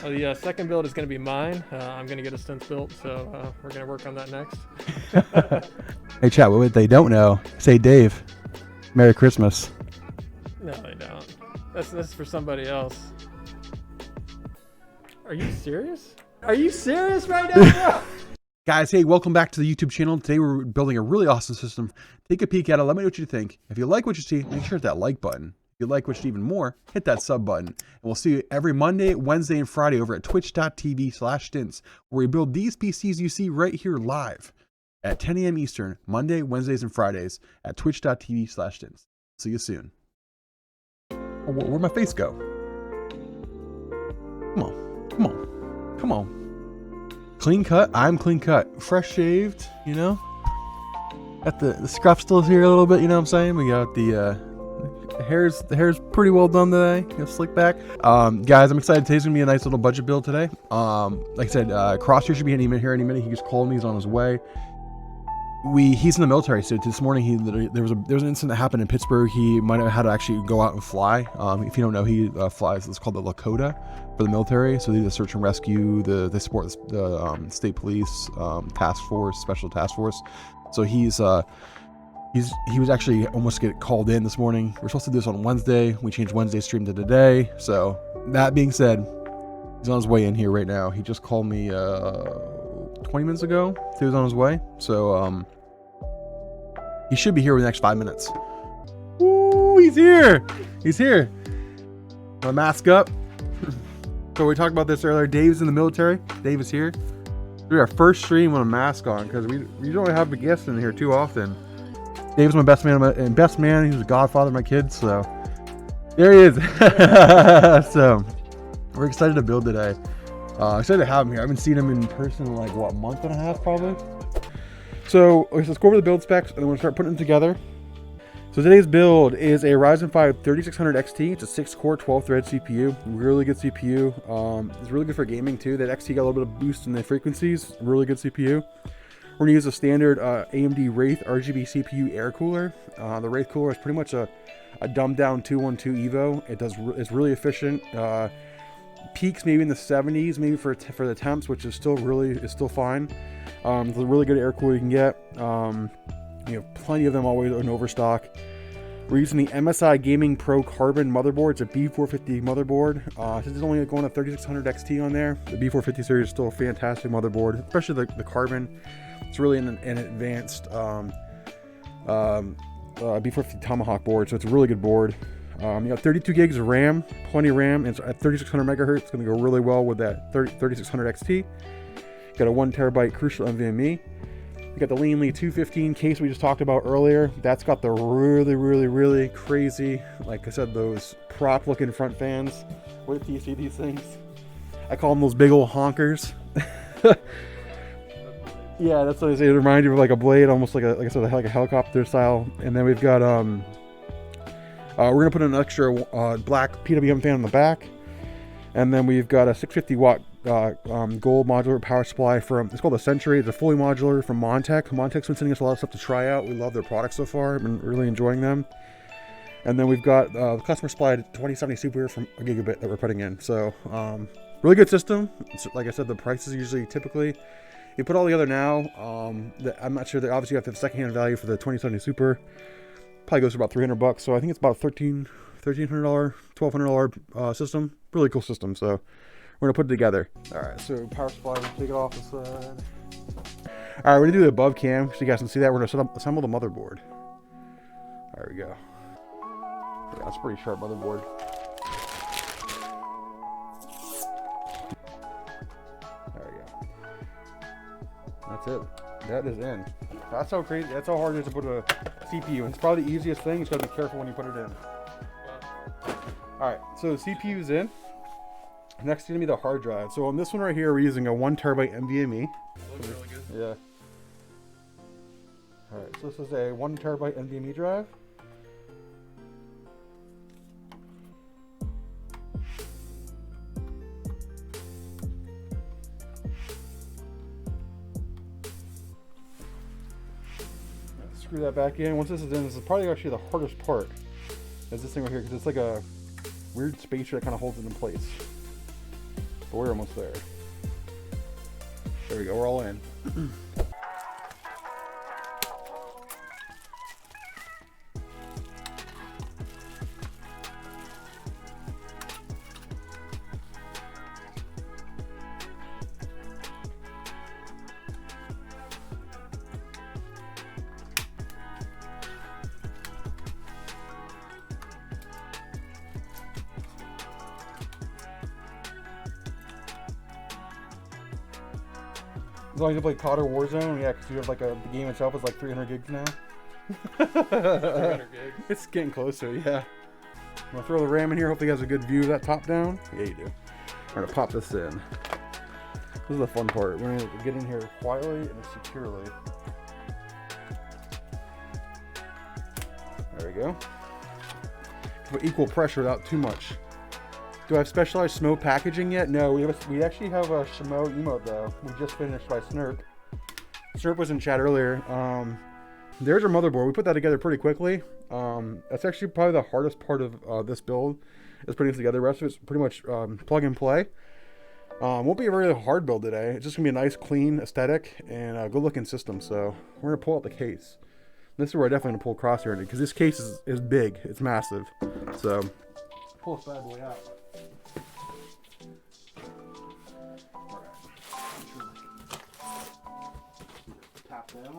The second build is going to be mine. I'm going to get a Stince built, so we're going to work on that next. Hey, chat, what they don't know, say Dave, Merry Christmas. No, they don't. That's for somebody else. Are you serious? Are you serious right now, bro? Guys, hey, welcome back to the YouTube channel. Today we're building a really awesome system. Take a peek at it. Let me know what you think. If you like what you see, make sure to hit that like button. If you like what you see even more, hit that sub button. And we'll see you every Monday, Wednesday, and Friday over at twitch.tv/Stince, where we build these PCs you see right here live at 10 a.m. Eastern, Monday, Wednesdays, and Fridays at twitch.tv/Stince. See you soon. Oh, where'd my face go? Come on, come on, come on. Clean cut. I'm clean cut. Fresh shaved, you know. Got the scruff still here a little bit, you know what I'm saying? We got the hair's pretty well done today. You know, slick back. Guys, I'm excited. Today's gonna be a nice little budget build today. Like I said, Crosshair should be any minute here any minute. He just called me. He's on his way. He's in the military, so this morning there was an incident that happened in Pittsburgh. He might have had to actually go out and fly. If you don't know, he flies. It's called the Lakota for the military. So they do the search and rescue. They support the state police task force, special task force. So he was actually almost get called in this morning. We're supposed to do this on Wednesday. We changed Wednesday's stream to today. So that being said, he's on his way in here right now. He just called me 20 minutes ago. He was on his way. So he should be here in the next 5 minutes. Ooh, he's here. He's here. My mask up. So we talked about this earlier. Dave's in the military. Dave is here. This is our first stream with a mask on because we don't have a guest in here too often. Dave's my best man. He's the godfather of my kids. So there he is. So we're excited to build today. Excited to have him here. I haven't seen him in person in like what, a month and a half probably. So let's go over the build specs and then we'll start putting them together. So today's build is a Ryzen 5 3600 XT. It's a 6-core 12-thread CPU. Really good CPU. It's really good for gaming too. That XT got a little bit of boost in the frequencies. Really good CPU. We're gonna use a standard AMD Wraith RGB CPU air cooler. The Wraith cooler is pretty much a dumbed down 212 Evo. It's really efficient. Peaks maybe in the 70s, maybe for the temps, which is still fine. It's a really good air cooler you can get. You have plenty of them always in overstock. We're using the MSI Gaming Pro Carbon motherboard. It's a B450 motherboard. Since it's only going to 3600 XT on there, the B450 series is still a fantastic motherboard, especially the Carbon. It's really an advanced B450 Tomahawk board, so it's a really good board. You got 32 gigs of RAM, plenty of RAM. It's at 3600 megahertz. It's going to go really well with that 3600 XT. You got a 1 terabyte Crucial NVMe. You got the Lian 215 case we just talked about earlier. That's got the really crazy, like I said, those prop looking front fans. Where do you see these things? I call them those big old honkers. Yeah, that's what I say. It reminds you of like a blade, almost like I said, like a helicopter style. And then we've got we're gonna put an extra black PWM fan on the back, and then we've got a 650 watt gold modular power supply it's called a Century. It's a fully modular from Montech. Montech's been sending us a lot of stuff to try out. We love their products so far. I've been really enjoying them. And then we've got the customer supplied 2070 Super from a Gigabit that we're putting in. So really good system. It's, like I said, the prices usually typically. You put all together now, I'm not sure that obviously you have to have secondhand value for the 2070 Super. Probably goes for about $300, so I think it's about $1,300, $1,200 system. Really cool system, so we're gonna put it together. All right, so power supply, we'll take it off the side. All right, we're gonna do the above cam so you guys can see that. We're gonna assemble the motherboard. There we go. Yeah, it's a pretty sharp motherboard. That's it. That is in. That's how crazy. That's how hard it is to put a CPU. It's probably the easiest thing. You just gotta be careful when you put it in. All right, so the CPU is in. Next is gonna be the hard drive. So on this one right here, we're using a 1 terabyte NVMe. Looks really good. Yeah. All right, so this is a 1 terabyte NVMe drive. Screw that back in. Once this is in, this is probably actually the hardest part. Is this thing right here, because it's like a weird spacer that kind of holds it in place. but we're almost there. There we go, we're all in. As long as you play COD or Warzone, yeah, because you have like the game itself is like 300 gigs now. 300 gigs. It's getting closer, yeah. I'm gonna throw the RAM in here. Hopefully, you guys have a good view of that top down. Yeah, you do. We're gonna pop this in. This is the fun part. We're gonna get in here quietly and securely. There we go. Put equal pressure without too much. Do I have specialized Shmo packaging yet? No, we actually have a Shmo emote though. We just finished by Snurp. Snurp was in chat earlier. There's our motherboard. We put that together pretty quickly. That's actually probably the hardest part of this build, is putting it together. The rest of it's pretty much plug and play. Won't be a very hard build today. It's just gonna be a nice, clean aesthetic and a good looking system. So we're gonna pull out the case. This is where I definitely gonna pull Crosshair in, because this case is big. It's massive. So pull this bad boy out. Tap down.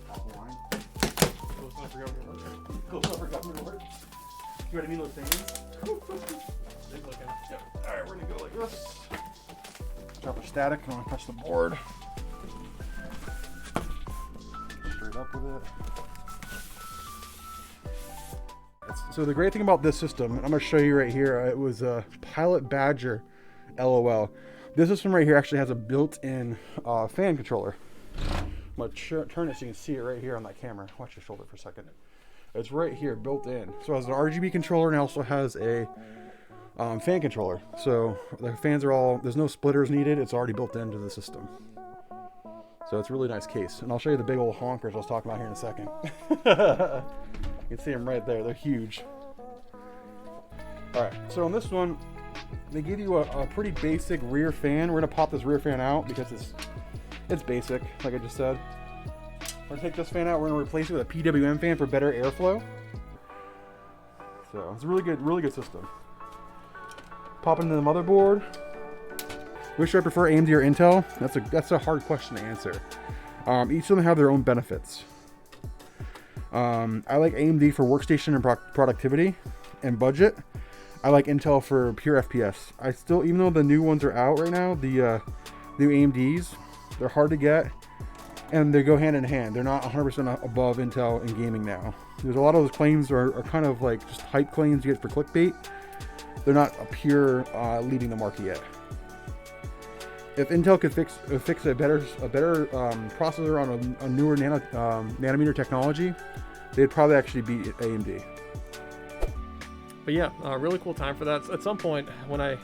Top line. Close enough for government work. Close enough for government work. You ready to meet those things? Big looking. Yep. Alright, we're gonna go like this. Drop a static. I want to touch the board. Straight up with it. So the great thing about this system, and I'm going to show you right here, it was a Pilot Badger LOL. This system right here actually has a built-in fan controller. I'm going to turn it so you can see it right here on that camera. Watch your shoulder for a second. It's right here, built in. So it has an RGB controller and also has a fan controller. So the fans are all, there's no splitters needed. It's already built into the system. So it's a really nice case. And I'll show you the big old honkers I was talking about here in a second. You can see them right there. They're huge. Alright, so on this one, they give you a pretty basic rear fan. We're going to pop this rear fan out because it's basic, like I just said. We're going to take this fan out. We're going to replace it with a PWM fan for better airflow. So it's a really good system. Pop into the motherboard. Which do I prefer, AMD or Intel? That's a hard question to answer. Each of them have their own benefits. I like AMD for workstation and productivity and budget. I like Intel for pure FPS. I still, even though the new ones are out right now, the new AMDs, they're hard to get and they go hand in hand. They're not 100% above Intel in gaming now. There's a lot of those claims are kind of like just hype claims you get for clickbait. They're not a pure leading the market yet. If Intel could fix a better processor on a newer nanometer technology, they'd probably actually beat AMD. But yeah, really cool time for that. At some point, when I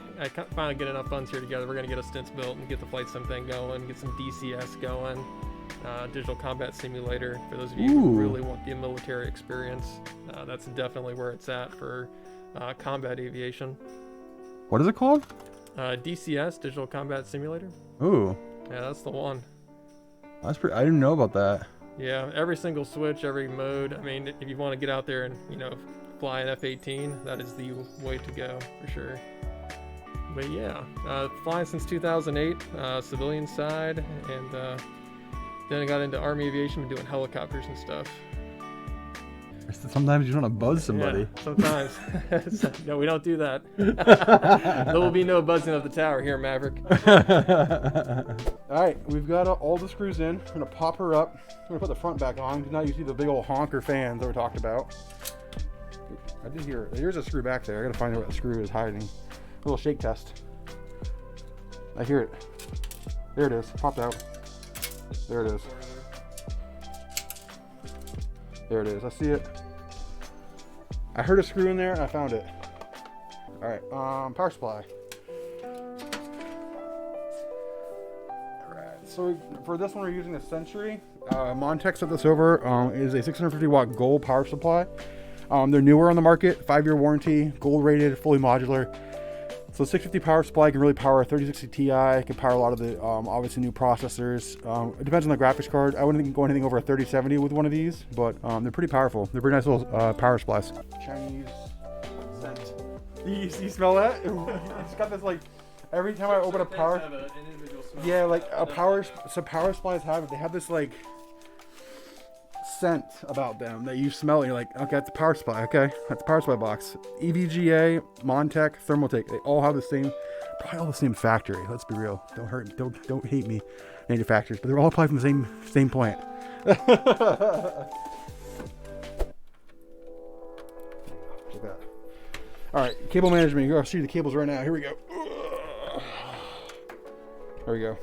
finally get enough funds here together, we're going to get a Stince built and get the flight sim thing going, get some DCS going, digital combat simulator. For those of you who really want the military experience, that's definitely where it's at for combat aviation. What is it called? DCS, digital combat simulator. Ooh. Yeah, that's the one. That's pretty. I didn't know about that. Yeah, every single switch, every mode. I mean, if you want to get out there and fly an F-18, that is the way to go for sure. But yeah, flying since 2008, civilian side, and then I got into Army aviation and doing helicopters and stuff. Sometimes you want to buzz somebody. Yeah, sometimes. No, we don't do that. There will be no buzzing of the tower here, Maverick. All right, we've got all the screws in. I'm gonna pop her up. I'm gonna put the front back on. Now you see the big old honker fans that we talked about. I did hear. There's a screw back there. I gotta find out what the screw is hiding. A little shake test. I hear it. There it is. Popped out. There it is. There it is. I see it. I heard a screw in there and I found it. All right. Power supply. All right. So for this one, we're using a Century. Montech set this over. Is a 650 watt Gold power supply. They're newer on the market. 5-year warranty. Gold rated. Fully modular. So 650 power supply can really power a 3060 Ti. It can power a lot of the obviously new processors. It depends on the graphics card. I wouldn't go anything over a 3070 with one of these, but they're pretty powerful. They're pretty nice little power supplies. Chinese scent. You smell that? It's got this like every time I open a power. Yeah, like some power supplies have it. They have this like scent about them that you smell and you're like, okay, that's a power supply. Okay, that's a power supply box. EVGA, Montech, Thermaltake, they all have the same, probably all the same factory. Let's be real. Don't hate me, manufacturers, but they're all probably from the same plant. Look at that. All right, cable management. You're gonna see the cables right now. Here we go. There we go.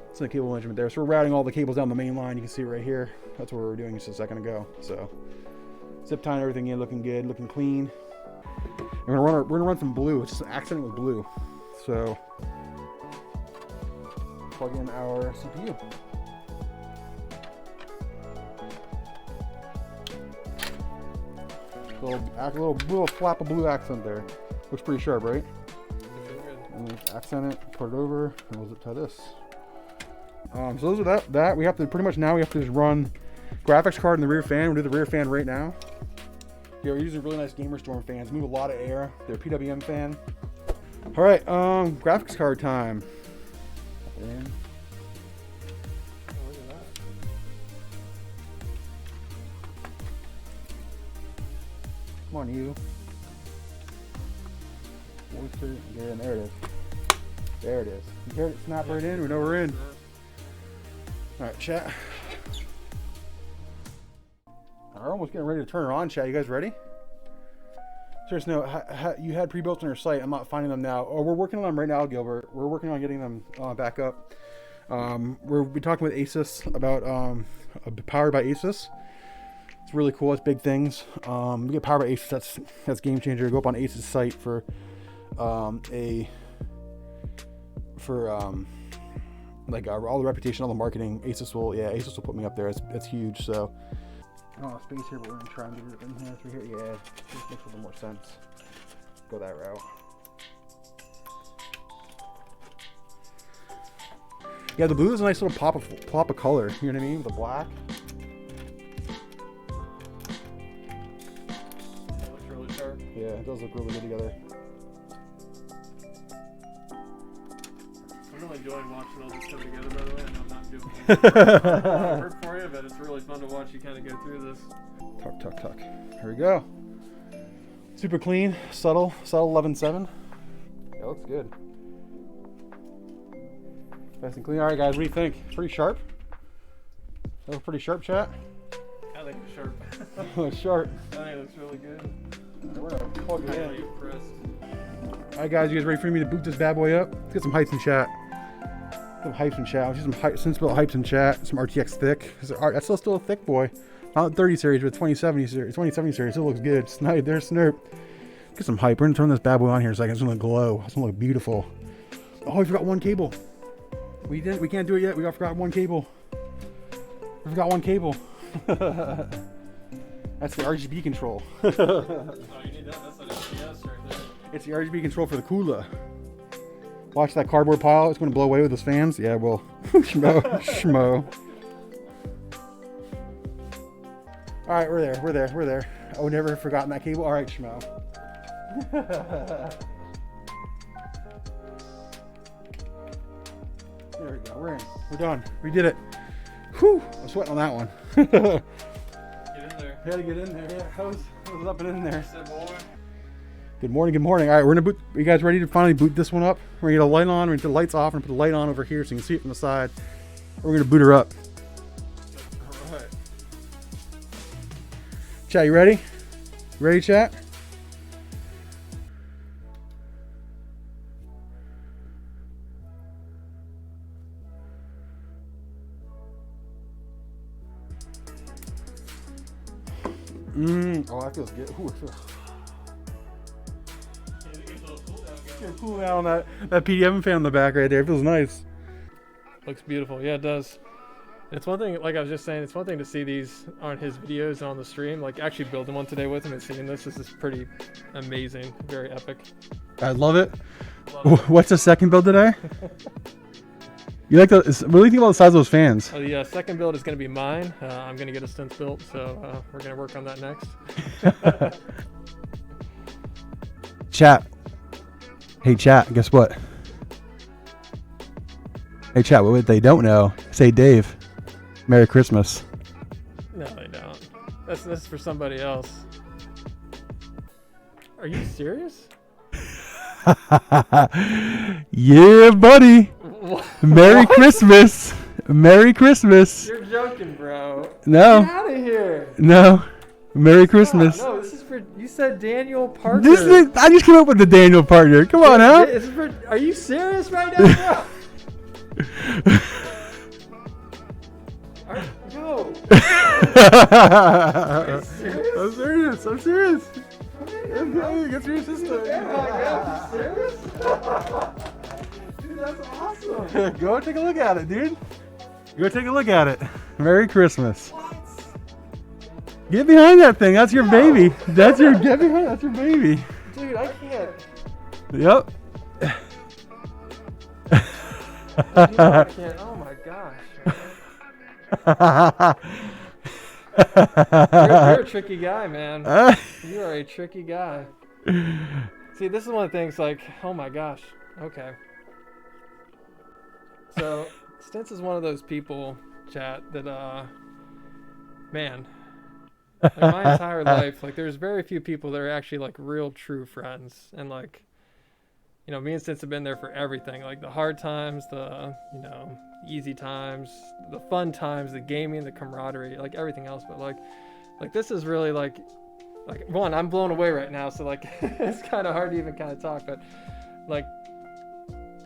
It's the cable management there. So we're routing all the cables down the main line. You can see it right here. That's what we were doing just a second ago. So zip tying everything in, looking good, looking clean. And we're gonna run some blue. It's just an accident with blue. So plug in our CPU. Little flap of blue accent there. Looks pretty sharp, right? And we accent it, put it over, and we'll zip tie this. So those are that. We have to pretty much now we have to just run graphics card in the rear fan. We'll do the rear fan right now. Yeah, we're using really nice Gamer Storm fans. Move a lot of air. They're a PWM fan. All right, graphics card time. And look at that. Come on, you. Yeah, and there it is. There it is. You heard it snap right in. We know we're in. All right, chat. We're almost getting ready to turn her on, chat. You guys ready? Seriously, no, you had pre-built on your site. I'm not finding them now. Oh, we're working on them right now, Gilbert. We're working on getting them back up. We're talking with Asus about powered by Asus. It's really cool. It's big things. We get powered by Asus. That's game changer. Go up on Asus site for like all the reputation, all the marketing. Asus will put me up there. It's huge. So I don't have space here, but we're gonna try and get it in here through here. Yeah, just makes a little more sense. Go that route. Yeah, the blue is a nice little pop of color. You know what I mean? The black. It looks really sharp. Yeah, it does look really good together. I'm really enjoying watching all this come together, by the way. I know I'm not doing work for you, but it's really fun to watch you kind of go through this. Tuck. Here we go. Super clean, subtle 11.7. Yeah, looks good. Nice and clean. All right, guys, what do you think? Pretty sharp? That looks pretty sharp, chat? I think it's sharp. Looks sharp. I think it looks really good. We're gonna plug it I'm in. really impressed. All right, guys, you guys ready for me to boot this bad boy up? Let's get some hypes in chat. Some hypes in chat. Let's get some Stince built hypes in chat. Some RTX thick. That's still a thick boy. Not the 30 series, but 2070 series. 2070 series. It looks good. Snipe. There's Snurp. Get some hype. We're gonna turn this bad boy on here in a second. It's gonna glow. It's gonna look beautiful. Oh, we forgot one cable. We can't do it yet. We forgot one cable. We forgot one cable. That's the RGB control. Oh, you need that? That's an FPS right there. It's the RGB control for the cooler. Watch that cardboard pile. It's going to blow away with those fans. Yeah, well, schmo. All right, we're there. Oh, never have forgotten that cable. All right, schmo. There we go. We're in. We're done. We did it. Whew. I'm sweating on that one. Get in there. Had to get in there. Yeah, I was up and in there. Said boy. Good morning. All right, we're gonna boot. Are you guys ready to finally boot this one up? We're gonna get a light on. We're gonna put the lights off and put the light on over here so you can see it from the side. We're gonna boot her up. All right. Chat, you ready? You ready, chat? Oh, that feels good. Ooh, it feels cool down on that PDM fan in the back right there. It feels nice. Looks beautiful. Yeah, it does. It's one thing, like I was just saying, it's one thing to see these on his videos and on the stream. Like actually building one today with him and seeing this is pretty amazing, very epic. I love it. What's the second build today? You like what do you think about the size of those fans? The second build is going to be mine. I'm going to get a Stince built, so we're going to work on that next. Chat. Hey chat, guess what? Hey chat, what they don't know, say Dave, Merry Christmas. No, they don't. That's for somebody else. Are you serious? Yeah, buddy. What? Merry Christmas. Merry Christmas. You're joking, bro. No. Get out of here. No. Merry Christmas. No, this is for. You said Daniel Parker. I just came up with the Daniel partner. Come on, now. Are you serious right now, bro? No. Are you serious? I'm serious. I'm serious. Okay. Get your sister. Oh my God, you serious? Dude, that's awesome. Go take a look at it, dude. Go take a look at it. Merry Christmas. What? Get behind that thing. That's your baby. Get behind. That's your baby. Dude, I can't. Yep. Dude, I can't. Oh my gosh. You're a tricky guy, man. You are a tricky guy. See, this is one of the things like, oh my gosh. Okay. So, Stince is one of those people, chat, that, man, like my entire life, like there's very few people that are actually like real true friends. And like, you know, me and Stince have been there for everything, like the hard times, the, you know, easy times, the fun times, the gaming, the camaraderie, like everything else. But like this is really like one, I'm blown away right now. So like, it's kind of hard to even kind of talk, but like,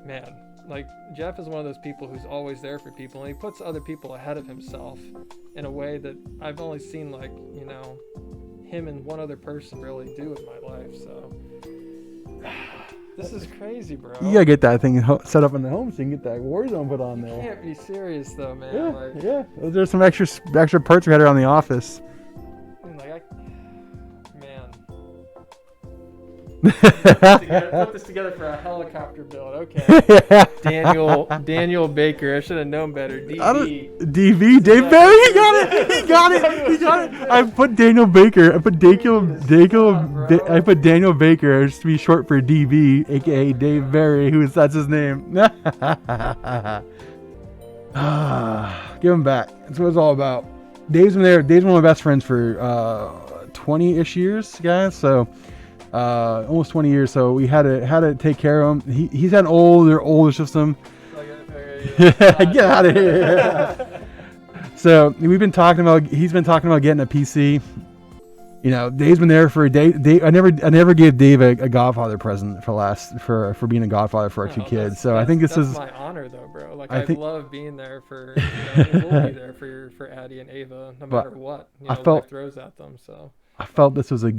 man, like Jeff is one of those people who's always there for people, and he puts other people ahead of himself in a way that I've only seen like, you know, him and one other person really do in my life. So this is crazy, bro. You gotta get that thing set up in the home so you can get that Warzone put on there. You can't be serious though, man. Yeah, Like, yeah. There's some extra parts we had around the office. Man. Put this together for a helicopter build. Okay. Yeah. Daniel Baker. I should have known better. DB. DV, Dave Barry. He got it. He got it. He got it. I put Daniel Baker. I put Daniel Baker just to be short for DB, aka Dave Barry, that's his name. Give him back. That's what it's all about. Dave's been there. Dave's one of my best friends for 20-ish years, guys. So almost 20 years. So we had to take care of him. He's had an older system. Get out of here. So he's been talking about getting a PC. You know, Dave's been there for a day. I never gave Dave a Godfather present for being a Godfather for our two kids. So I think this is my honor, though, bro. Like I love being there for. We'll be there for Addie and Ava, no matter what. You know, life throws at them. So I felt this was a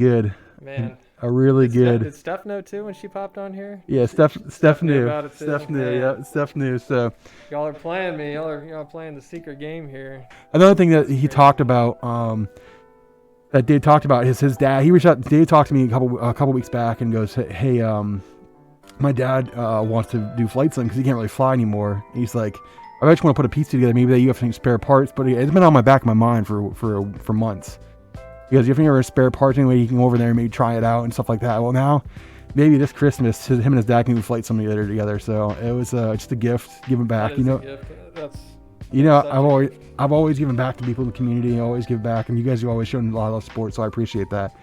really good. Did Steph know too when she popped on here? Yeah, Steph knew. Steph knew. Yeah, Steph knew. So y'all are playing me. Y'all are playing the secret game here. Another thing that he talked about. That Dave talked about his dad. He reached out. Dave talked to me a couple weeks back and goes, "Hey, my dad wants to do flight sim because he can't really fly anymore." He's like, "I just want to put a piece together. Maybe that you have some spare parts." But it's been on my back of my mind for months. Because if you ever spare parts anyway, you can go over there and maybe try it out and stuff like that. Well, now maybe this Christmas, him and his dad can do flight sim together. So it was just a gift, giving back. That is a gift. You know, I've always given back to people in the community. I always give back, and you guys have always shown a lot of support, so I appreciate that.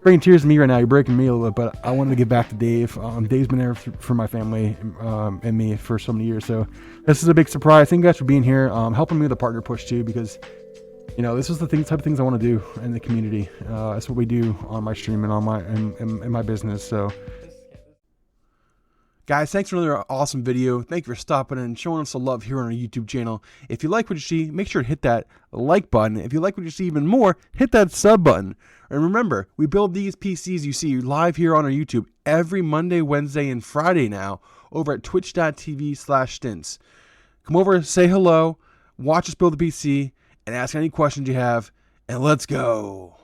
Bringing tears to me right now. You're breaking me a little bit, but I wanted to give back to Dave. Dave's been there for my family and me for so many years, so this is a big surprise. Thank you guys for being here, helping me with the partner push too, because you know this is the type of things I want to do in the community. That's what we do on my stream and on my in my business. So. Guys, thanks for another awesome video. Thank you for stopping in and showing us some love here on our YouTube channel. If you like what you see, make sure to hit that like button. If you like what you see even more, hit that sub button. And remember, we build these PCs you see live here on our YouTube every Monday, Wednesday, and Friday now over at twitch.tv/Stince. Come over, say hello. watch us build the PC, and ask any questions you have, and let's go.